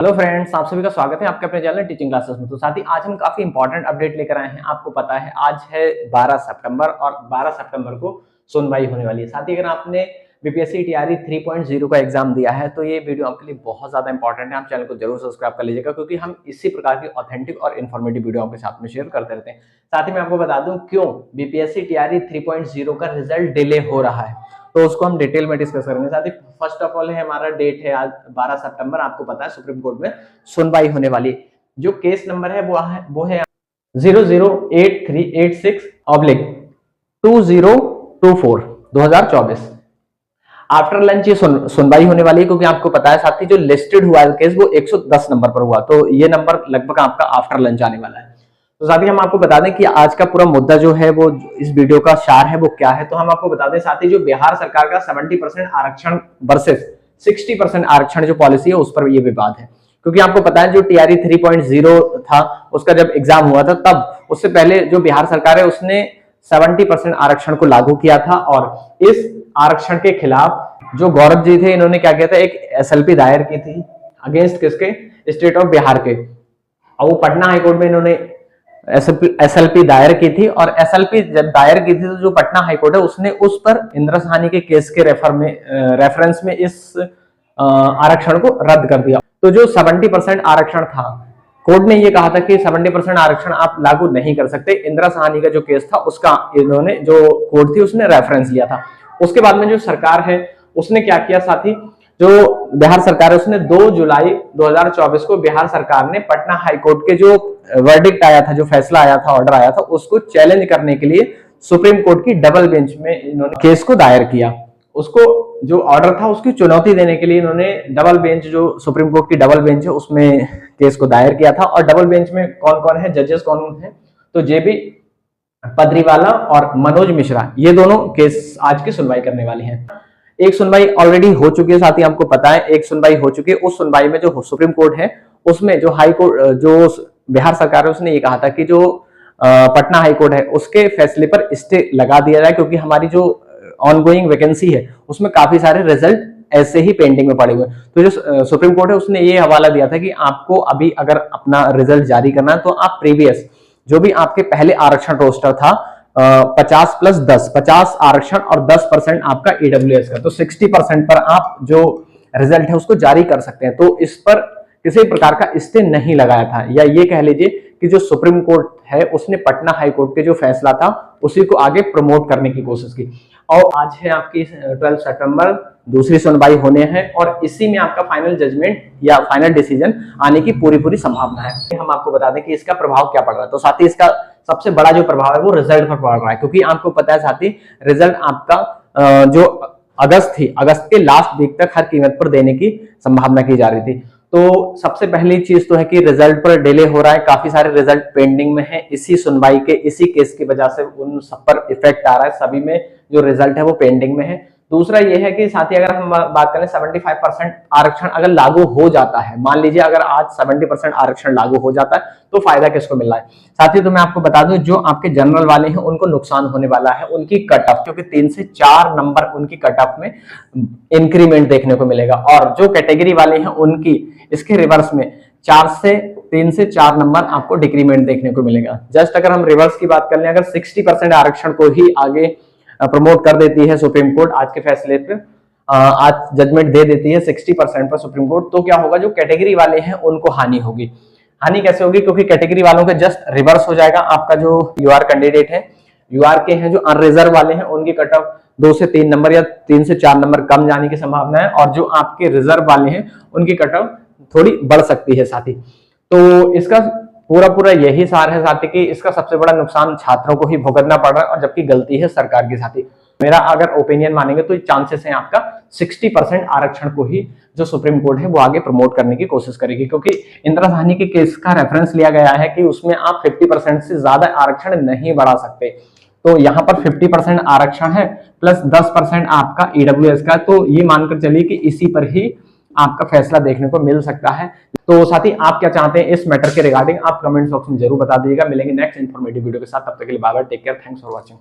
Hello friends, आप सभी का स्वागत है आपके अपने चैनल टीचिंग क्लासेस में। तो साथ ही आज हम काफी इंपॉर्टेंट अपडेट लेकर आए हैं। आपको पता है आज है 12 सितंबर और 12 सितंबर को सुनवाई होने वाली है। साथ ही अगर आपने बीपीएससी टीआरई 3.0 का एग्जाम दिया है तो ये वीडियो आपके लिए बहुत ज्यादा इंपॉर्टेंट है। आप चैनल को जरूर सब्सक्राइब कर लीजिएगा क्योंकि हम इसी प्रकार की ऑथेंटिक और इन्फॉर्मेटिव वीडियो आपके साथ में शेयर करते रहते हैं। साथ ही मैं आपको बता दूं क्यों बीपीएससी टीआरई 3.0 का रिजल्ट डिले हो रहा है, तो उसको हम डिटेल में डिस्कस करेंगे। साथ ही फर्स्ट ऑफ ऑल है हमारा डेट है आज 12 सितंबर। आपको पता है सुप्रीम कोर्ट में सुनवाई होने वाली। जो केस नंबर है वो है 008386/2024 2024। आफ्टर लंच ये सुनवाई होने वाली है क्योंकि आपको पता है साथ ही जो लिस्टेड हुआ है केस वो 110 नंबर पर हुआ, तो ये नंबर लगभग आपका आफ्टर लंच आने वाला है। तो साथ ही हम आपको बता दें कि आज का पूरा मुद्दा जो है वो इस वीडियो का सार है वो क्या है। तो हम आपको बता दें साथ ही जो बिहार सरकार का 70% आरक्षण वर्सेस 60% आरक्षण जो पॉलिसी है उस पर ये विवाद है। क्योंकि आपको पता है जो टीआरई 3.0 था उसका जब एग्जाम हुआ था तब उससे पहले जो बिहार सरकार है उसने 70% आरक्षण को लागू किया था और इस आरक्षण के खिलाफ जो गौरव जी थे इन्होंने क्या किया था, एक एसएलपी दायर की थी अगेंस्ट किसके, स्टेट ऑफ बिहार के। और वो पटना हाईकोर्ट में इन्होंने एसएलपी दायर की थी और एसएलपी जब दायर की थी तो जो पटना हाईकोर्ट है उसने उस पर इंदिरा साहनी के केस के रेफरेंस में इस आरक्षण को रद्द कर दिया। तो जो 70% आरक्षण था कोर्ट ने ये कहा था कि 70% आरक्षण आप लागू नहीं कर सकते। इंदिरा साहनी का जो केस था उसका इन्होंने जो कोर्ट थी उसने रेफरेंस लिया था। उसके बाद में जो सरकार है उसने क्या किया, साथी जो बिहार सरकार है उसने 2 जुलाई 2024 को बिहार सरकार ने पटना हाईकोर्ट के जो वर्डिक्ट आया था, जो फैसला आया था, ऑर्डर आया था, उसको चैलेंज करने के लिए सुप्रीम कोर्ट की डबल बेंच में इन्होंने केस को दायर किया। उसको जो ऑर्डर था उसकी चुनौती देने के लिए इन्होंने डबल बेंच, जो सुप्रीम कोर्ट की डबल बेंच है उसमें केस को दायर किया था। और डबल बेंच में कौन कौन है, जजेस कौन है, तो जेबी पदरीवाला और मनोज मिश्रा, ये दोनों केस आज की सुनवाई करने वाले हैं। एक सुनवाई ऑलरेडी हो चुकी है, साथ ही आपको पता है एक सुनवाई हो चुकी है। उस सुनवाई में जो सुप्रीम कोर्ट है उसमें जो हाई कोर्ट, जो बिहार सरकार है उसने ये कहा था कि जो पटना हाई कोर्ट है उसके फैसले पर स्टे लगा दिया जाए क्योंकि हमारी जो ऑनगोइंग वैकेंसी है उसमें काफी सारे रिजल्ट ऐसे ही पेंडिंग में पड़े हुए। तो जो सुप्रीम कोर्ट है उसने ये हवाला दिया था कि आपको अभी अगर अपना रिजल्ट जारी करना है तो आप प्रीवियस जो भी आपके पहले आरक्षण रोस्टर था 50 आरक्षण और 10% आपका ईडब्ल्यूएस का, तो 60% पर आप जो रिजल्ट है उसको जारी कर सकते हैं। तो इस पर किसी प्रकार का स्टे नहीं लगाया था, या ये कह लीजिए कि जो सुप्रीम कोर्ट है उसने पटना हाई कोर्ट के जो फैसला था उसी को आगे प्रमोट करने की कोशिश की। और आज है आपकी 12 सितंबर, दूसरी सुनवाई होने हैं और इसी में आपका फाइनल जजमेंट या फाइनल डिसीजन आने की पूरी संभावना है। हम आपको बता दें कि इसका प्रभाव क्या पड़ रहा है। तो साथ ही इसका सबसे बड़ा जो प्रभाव है वो रिजल्ट पर पड़ रहा है क्योंकि आपको पता है साथ ही रिजल्ट आपका जो अगस्त के लास्ट वीक तक हर कीमत पर देने की संभावना की जा रही थी। तो सबसे पहली चीज तो है कि रिजल्ट पर डिले हो रहा है, काफी सारे रिजल्ट पेंडिंग में है। इसी सुनवाई के इसी केस की वजह से उन सब पर इफेक्ट आ रहा है, सभी में जो रिजल्ट है वो पेंडिंग में है। दूसरा ये है कि साथ ही अगर हम बात करें 75% आरक्षण अगर लागू हो जाता है, मान लीजिए अगर आज 70% आरक्षण लागू हो जाता है तो फायदा किसको मिल रहा है। साथ ही तो मैं आपको बता दूं जो आपके जनरल वाले हैं उनको नुकसान होने वाला है, उनकी कट ऑफ, क्योंकि 3 से 4 नंबर उनकी कट ऑफ में इंक्रीमेंट देखने को मिलेगा। और जो कैटेगरी वाले हैं उनकी इसके रिवर्स में 3 से 4 नंबर आपको डिक्रीमेंट देखने को मिलेगा। जस्ट अगर हम रिवर्स की बात कर लें, अगर 60% आरक्षण को ही आगे प्रमोट कर देती है सुप्रीम कोर्ट आज के फैसले पे, आज जजमेंट दे देती है 60% पर सुप्रीम कोर्ट, तो क्या होगा, जो कैटेगरी वाले हैं उनको हानि होगी। हानि कैसे होगी, क्योंकि कैटेगरी वालों का जस्ट रिवर्स हो जाएगा। आपका जो यूआर कैंडिडेट है, यूआर के हैं जो अनरिजर्व वाले हैं उनकी कट ऑफ 2 से 3 नंबर या 3 से 4 नंबर कम जाने की संभावना है, और जो आपके रिजर्व वाले हैं उनकी कट ऑफ थोड़ी बढ़ सकती है साथी। तो इसका पूरा यही सार है साथी कि इसका सबसे बड़ा नुकसान छात्रों को ही भुगतना पड़ रहा है और जबकि गलती है सरकार की साथी। मेरा अगर ओपिनियन मानेंगे तो चांसेस है आपका 60% आरक्षण को ही जो सुप्रीम कोर्ट है वो आगे प्रमोट करने की कोशिश करेगी, क्योंकि इंदिरा साहनी के केस का रेफरेंस लिया गया है कि उसमें आप 50% से ज्यादा आरक्षण नहीं बढ़ा सकते। तो यहाँ पर 50% आरक्षण है प्लस 10% आपका ईडब्ल्यूएस का, तो ये मानकर चलिए कि इसी पर ही आपका फैसला देखने को मिल सकता है। तो साथी आप क्या चाहते हैं इस मैटर के रिगार्डिंग आप कमेंट बॉक्स में जरूर बता दीजिएगा। मिलेंगे नेक्स्ट इन्फॉर्मेटिव वीडियो के साथ, तब तक के लिए bye bye, take care, thanks for watching.